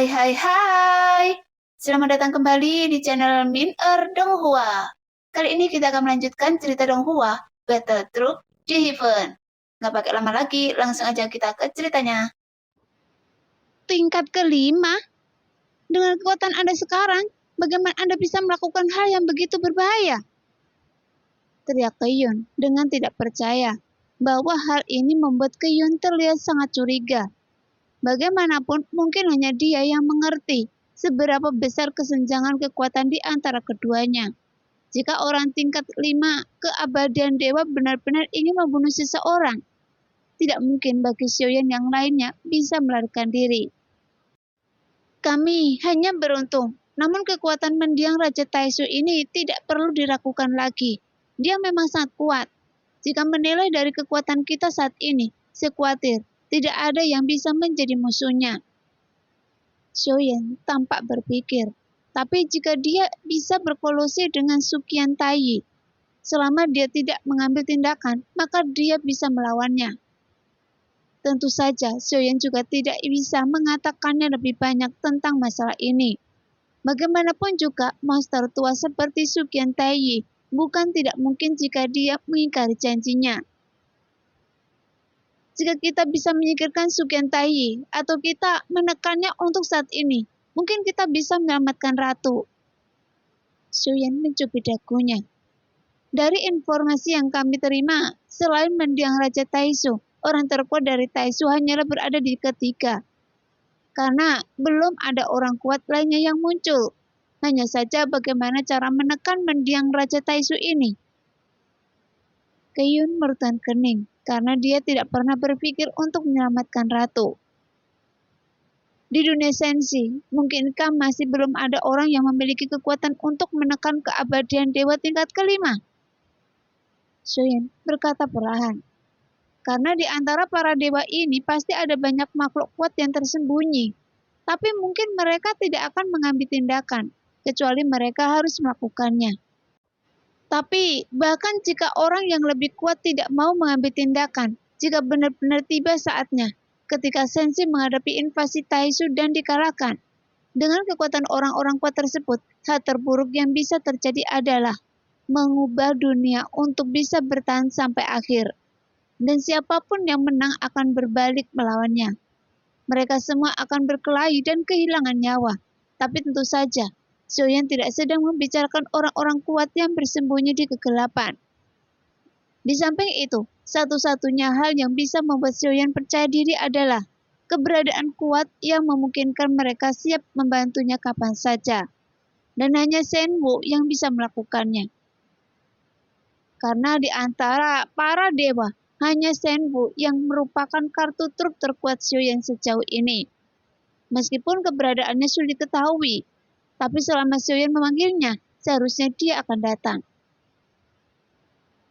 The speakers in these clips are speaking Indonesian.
Hai hai hai. Selamat datang kembali di channel Min Donghua. Kali ini kita akan melanjutkan cerita Donghua, Battle Troop di Heaven. Nggak pakai lama lagi, langsung aja kita ke ceritanya. Tingkat kelima? Dengan kekuatan Anda sekarang, bagaimana Anda bisa melakukan hal yang begitu berbahaya? Teriak Keyun dengan tidak percaya bahwa hal ini membuat Keyun terlihat sangat curiga. Bagaimanapun, mungkin hanya dia yang mengerti seberapa besar kesenjangan kekuatan di antara keduanya. Jika orang tingkat 5 keabadian dewa benar-benar ingin membunuh seseorang, tidak mungkin bagi Xiaoyan yang lainnya bisa melarikan diri. Kami hanya beruntung, namun kekuatan mendiang Raja Taisu ini tidak perlu diragukan lagi. Dia memang sangat kuat. Jika menilai dari kekuatan kita saat ini, saya khawatir tidak ada yang bisa menjadi musuhnya. Xiaoyan tampak berpikir, tapi jika dia bisa berkolusi dengan Suqian Taiyi, selama dia tidak mengambil tindakan, maka dia bisa melawannya. Tentu saja, Xiaoyan juga tidak bisa mengatakannya lebih banyak tentang masalah ini. Bagaimanapun juga, monster tua seperti Suqian Taiyi bukan tidak mungkin jika dia mengingkari janjinya. Jika kita bisa menyingkirkan Suqian Taiyi atau kita menekannya untuk saat ini, mungkin kita bisa menyelamatkan ratu. Xiaoyan mencubit dagunya. Dari informasi yang kami terima, selain mendiang Raja Taisu, orang terkuat dari Taisu hanyalah berada di ketiga. Karena belum ada orang kuat lainnya yang muncul. Hanya saja bagaimana cara menekan mendiang Raja Taisu ini. Keyun merutan kening karena dia tidak pernah berpikir untuk menyelamatkan ratu. Di dunia sensi, mungkinkah masih belum ada orang yang memiliki kekuatan untuk menekan keabadian dewa tingkat kelima? Xiaoyan berkata perlahan. Karena di antara para dewa ini pasti ada banyak makhluk kuat yang tersembunyi. Tapi mungkin mereka tidak akan mengambil tindakan, kecuali mereka harus melakukannya. Tapi bahkan jika orang yang lebih kuat tidak mau mengambil tindakan, jika benar-benar tiba saatnya, ketika Senshi menghadapi invasi Taisu dan dikalahkan, dengan kekuatan orang-orang kuat tersebut, hal terburuk yang bisa terjadi adalah mengubah dunia untuk bisa bertahan sampai akhir. Dan siapapun yang menang akan berbalik melawannya. Mereka semua akan berkelahi dan kehilangan nyawa. Tapi tentu saja, Xiaoyan tidak sedang membicarakan orang-orang kuat yang bersembunyi di kegelapan. Di samping itu, satu-satunya hal yang bisa membuat Xiaoyan percaya diri adalah keberadaan kuat yang memungkinkan mereka siap membantunya kapan saja. Dan hanya Shen Wu yang bisa melakukannya. Karena di antara para dewa, hanya Shen Wu yang merupakan kartu truf terkuat Xiaoyan sejauh ini. Meskipun keberadaannya sulit diketahui, tapi selama Xiaoyan memanggilnya, seharusnya dia akan datang.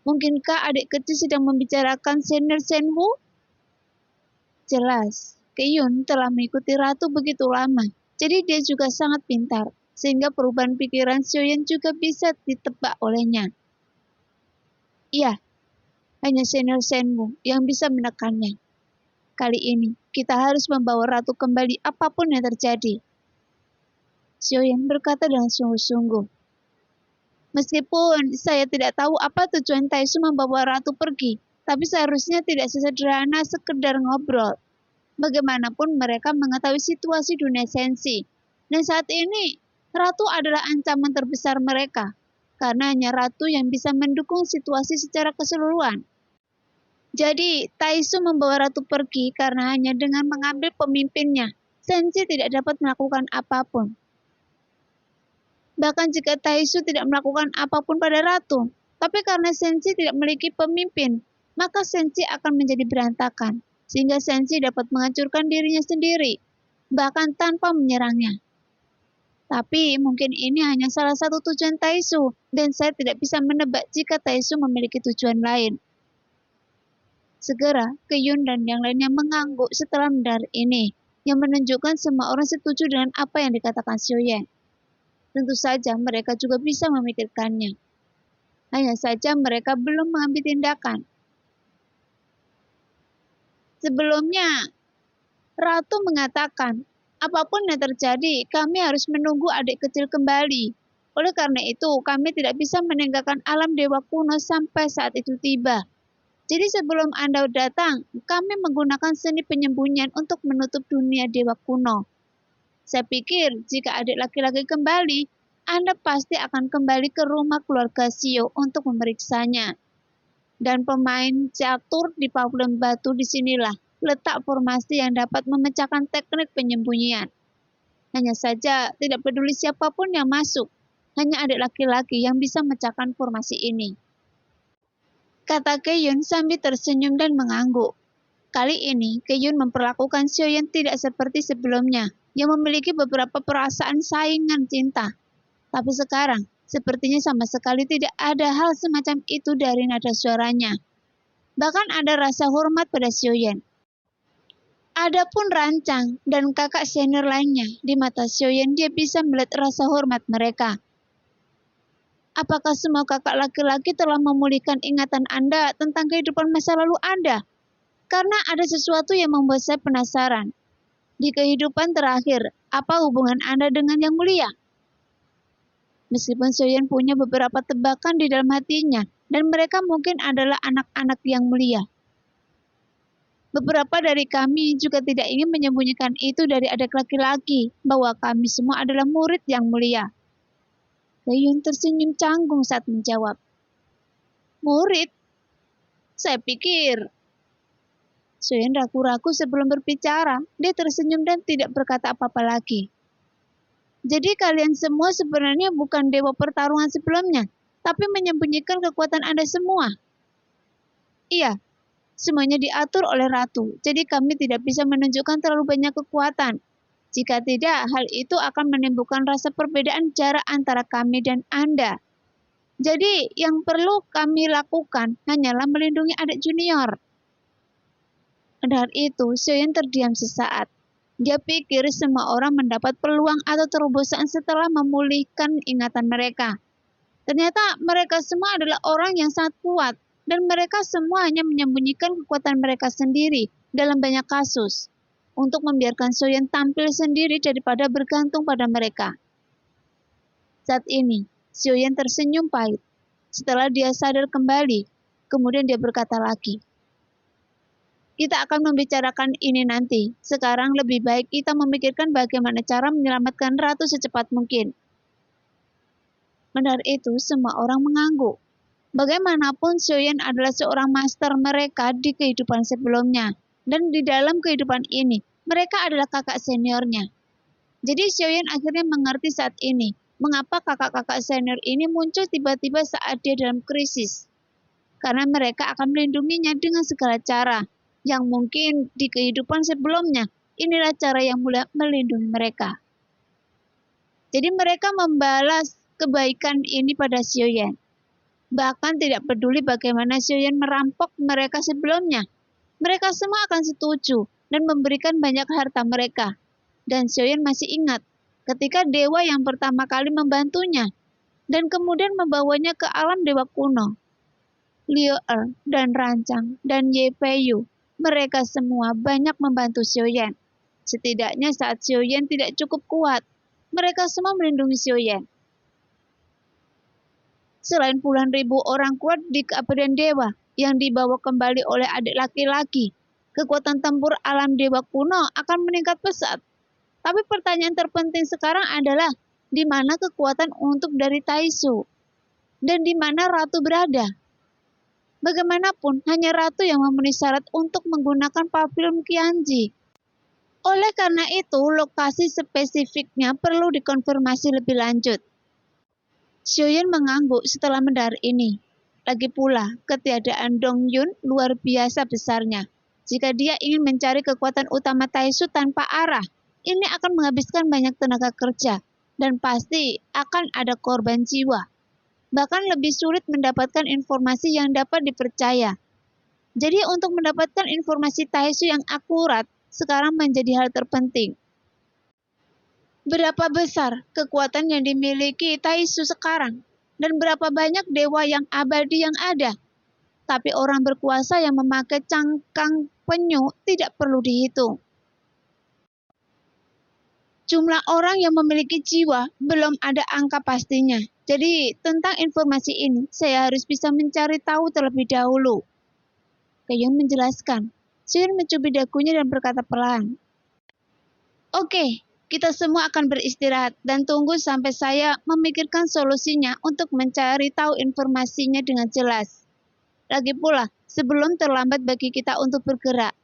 Mungkinkah adik kecil sedang membicarakan senior Shen Wu? Jelas, Keyun telah mengikuti ratu begitu lama, jadi dia juga sangat pintar, sehingga perubahan pikiran Xiaoyan juga bisa ditebak olehnya. Iya, hanya senior Shen Wu yang bisa menekannya. Kali ini, kita harus membawa ratu kembali apapun yang terjadi. Xiaoyan berkata dengan sungguh-sungguh. Meskipun saya tidak tahu apa tujuan Taisu membawa ratu pergi, tapi seharusnya tidak sesederhana sekedar ngobrol. Bagaimanapun mereka mengetahui situasi dunia sensi. Dan saat ini, ratu adalah ancaman terbesar mereka. Karena hanya ratu yang bisa mendukung situasi secara keseluruhan. Jadi, Taisu membawa ratu pergi karena hanya dengan mengambil pemimpinnya, Senshi tidak dapat melakukan apapun. Bahkan jika Taisu tidak melakukan apapun pada ratu, tapi karena Senshi tidak memiliki pemimpin, maka Senshi akan menjadi berantakan, sehingga Senshi dapat menghancurkan dirinya sendiri, bahkan tanpa menyerangnya. Tapi mungkin ini hanya salah satu tujuan Taisu, dan saya tidak bisa menebak jika Taisu memiliki tujuan lain. Segera, Keyun dan yang lainnya mengangguk setelah mendengar ini, yang menunjukkan semua orang setuju dengan apa yang dikatakan Xiaoyan. Tentu saja mereka juga bisa memikirkannya. Hanya saja mereka belum mengambil tindakan. Sebelumnya, Ratu mengatakan Apapun yang terjadi, kami harus menunggu adik kecil kembali. Oleh karena itu, kami tidak bisa meninggalkan alam dewa kuno sampai saat itu tiba. Jadi sebelum Anda datang, kami menggunakan seni penyembunyian untuk menutup dunia dewa kuno. Saya pikir jika adik laki-laki kembali, Anda pasti akan kembali ke rumah keluarga Sio untuk memeriksanya. Dan pemain catur di pavilion batu disinilah letak formasi yang dapat memecahkan teknik penyembunyian. Hanya saja tidak peduli siapapun yang masuk, hanya adik laki-laki yang bisa memecahkan formasi ini. Kata Keyun sambil tersenyum dan mengangguk. Kali ini, Keyun memperlakukan Xiaoyan tidak seperti sebelumnya, yang memiliki beberapa perasaan saingan cinta. Tapi sekarang, sepertinya sama sekali tidak ada hal semacam itu dari nada suaranya. Bahkan ada rasa hormat pada Xiaoyan. Adapun Rancang dan kakak senior lainnya, di mata Xiaoyan dia bisa melihat rasa hormat mereka. Apakah semua kakak laki-laki telah memulihkan ingatan Anda tentang kehidupan masa lalu Anda? Karena ada sesuatu yang membuat saya penasaran. Di kehidupan terakhir, apa hubungan Anda dengan Yang Mulia? Meskipun Xiaoyan punya beberapa tebakan di dalam hatinya, dan mereka mungkin adalah anak-anak Yang Mulia. Beberapa dari kami juga tidak ingin menyembunyikan itu dari adik laki-laki, bahwa kami semua adalah murid Yang Mulia. Keyun tersenyum canggung saat menjawab. Murid? Saya pikir. Xiaoyan ragu-ragu sebelum berbicara. Dia tersenyum dan tidak berkata apa-apa lagi. Jadi kalian semua sebenarnya bukan dewa pertarungan sebelumnya, tapi menyembunyikan kekuatan Anda semua. Iya, semuanya diatur oleh ratu, jadi kami tidak bisa menunjukkan terlalu banyak kekuatan. Jika tidak, hal itu akan menimbulkan rasa perbedaan jarak antara kami dan Anda. Jadi, yang perlu kami lakukan hanyalah melindungi adik junior. Mendengar itu, Xiaoyan terdiam sesaat. Dia pikir semua orang mendapat peluang atau terobosan setelah memulihkan ingatan mereka. Ternyata mereka semua adalah orang yang sangat kuat, dan mereka semua hanya menyembunyikan kekuatan mereka sendiri dalam banyak kasus, untuk membiarkan Xiaoyan tampil sendiri daripada bergantung pada mereka. Saat ini, Xiaoyan tersenyum pahit. Setelah dia sadar kembali, kemudian dia berkata lagi, kita akan membicarakan ini nanti. Sekarang lebih baik kita memikirkan bagaimana cara menyelamatkan ratu secepat mungkin. Mendengar itu, semua orang mengangguk. Bagaimanapun, Xiaoyan adalah seorang master mereka di kehidupan sebelumnya. Dan di dalam kehidupan ini, mereka adalah kakak seniornya. Jadi Xiaoyan akhirnya mengerti saat ini, mengapa kakak-kakak senior ini muncul tiba-tiba saat dia dalam krisis. Karena mereka akan melindunginya dengan segala cara, yang mungkin di kehidupan sebelumnya, inilah cara yang mulia melindungi mereka. Jadi mereka membalas kebaikan ini pada Xiaoyan. Bahkan tidak peduli bagaimana Xiaoyan merampok mereka sebelumnya. Mereka semua akan setuju dan memberikan banyak harta mereka. Dan Xiaoyan masih ingat ketika dewa yang pertama kali membantunya dan kemudian membawanya ke alam dewa kuno. Liu Er dan Rancang dan Ye Feiyu, mereka semua banyak membantu Xiaoyan. Setidaknya saat Xiaoyan tidak cukup kuat, mereka semua melindungi Xiaoyan. Selain puluhan ribu orang kuat di keabadian dewa yang dibawa kembali oleh adik laki-laki, kekuatan tempur alam dewa kuno akan meningkat pesat. Tapi pertanyaan terpenting sekarang adalah, di mana kekuatan untuk dari Taisu? Dan di mana ratu berada? Bagaimanapun, hanya ratu yang memenuhi syarat untuk menggunakan pavilion Qianji. Oleh karena itu, lokasi spesifiknya perlu dikonfirmasi lebih lanjut. Xiaoyan mengangguk setelah mendengar ini. Lagi pula, ketiadaan Dong Yun luar biasa besarnya. Jika dia ingin mencari kekuatan utama Taisu tanpa arah, ini akan menghabiskan banyak tenaga kerja, dan pasti akan ada korban jiwa. Bahkan lebih sulit mendapatkan informasi yang dapat dipercaya. Jadi untuk mendapatkan informasi Taisu yang akurat, sekarang menjadi hal terpenting. Berapa besar kekuatan yang dimiliki Taisu sekarang? Dan berapa banyak dewa yang abadi yang ada? Tapi orang berkuasa yang memakai cangkang penyu tidak perlu dihitung. Jumlah orang yang memiliki jiwa belum ada angka pastinya. Jadi, tentang informasi ini, saya harus bisa mencari tahu terlebih dahulu. Keyun menjelaskan. Soyun mencubit dagunya dan berkata perlahan, "Oke, kita semua akan beristirahat dan tunggu sampai saya memikirkan solusinya untuk mencari tahu informasinya dengan jelas. Lagi pula, sebelum terlambat bagi kita untuk bergerak."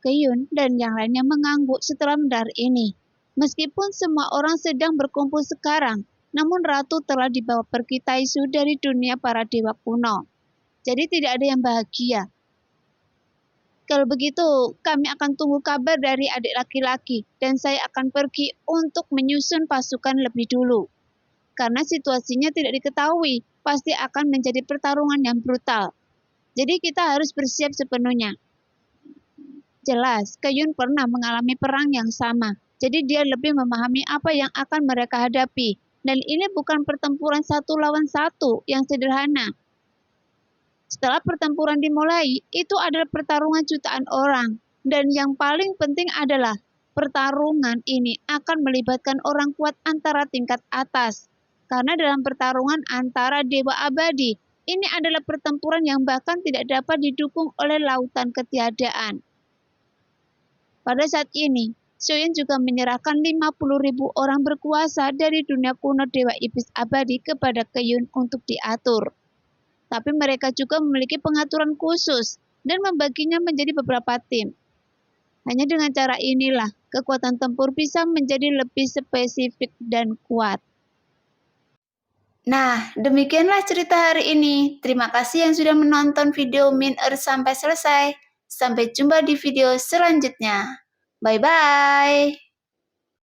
Keyun dan yang lainnya mengangguk setelah mendengar ini. Meskipun semua orang sedang berkumpul sekarang, namun Ratu telah dibawa pergi Taisu dari dunia para dewa kuno. Jadi tidak ada yang bahagia. Kalau begitu, kami akan tunggu kabar dari adik laki-laki dan saya akan pergi untuk menyusun pasukan lebih dulu. Karena situasinya tidak diketahui, pasti akan menjadi pertarungan yang brutal. Jadi kita harus bersiap sepenuhnya. Jelas, Keyun pernah mengalami perang yang sama. Jadi dia lebih memahami apa yang akan mereka hadapi. Dan ini bukan pertempuran 1 lawan 1 yang sederhana. Setelah pertempuran dimulai, itu adalah pertarungan jutaan orang. Dan yang paling penting adalah pertarungan ini akan melibatkan orang kuat antara tingkat atas. Karena dalam pertarungan antara dewa abadi, ini adalah pertempuran yang bahkan tidak dapat didukung oleh lautan ketiadaan. Pada saat ini, Soyun juga menyerahkan 50.000 orang berkuasa dari dunia kuno dewa iblis abadi kepada Keyun untuk diatur. Tapi mereka juga memiliki pengaturan khusus dan membaginya menjadi beberapa tim. Hanya dengan cara inilah kekuatan tempur bisa menjadi lebih spesifik dan kuat. Nah, demikianlah cerita hari ini. Terima kasih yang sudah menonton video Min-er sampai selesai. Sampai jumpa di video selanjutnya. Bye-bye.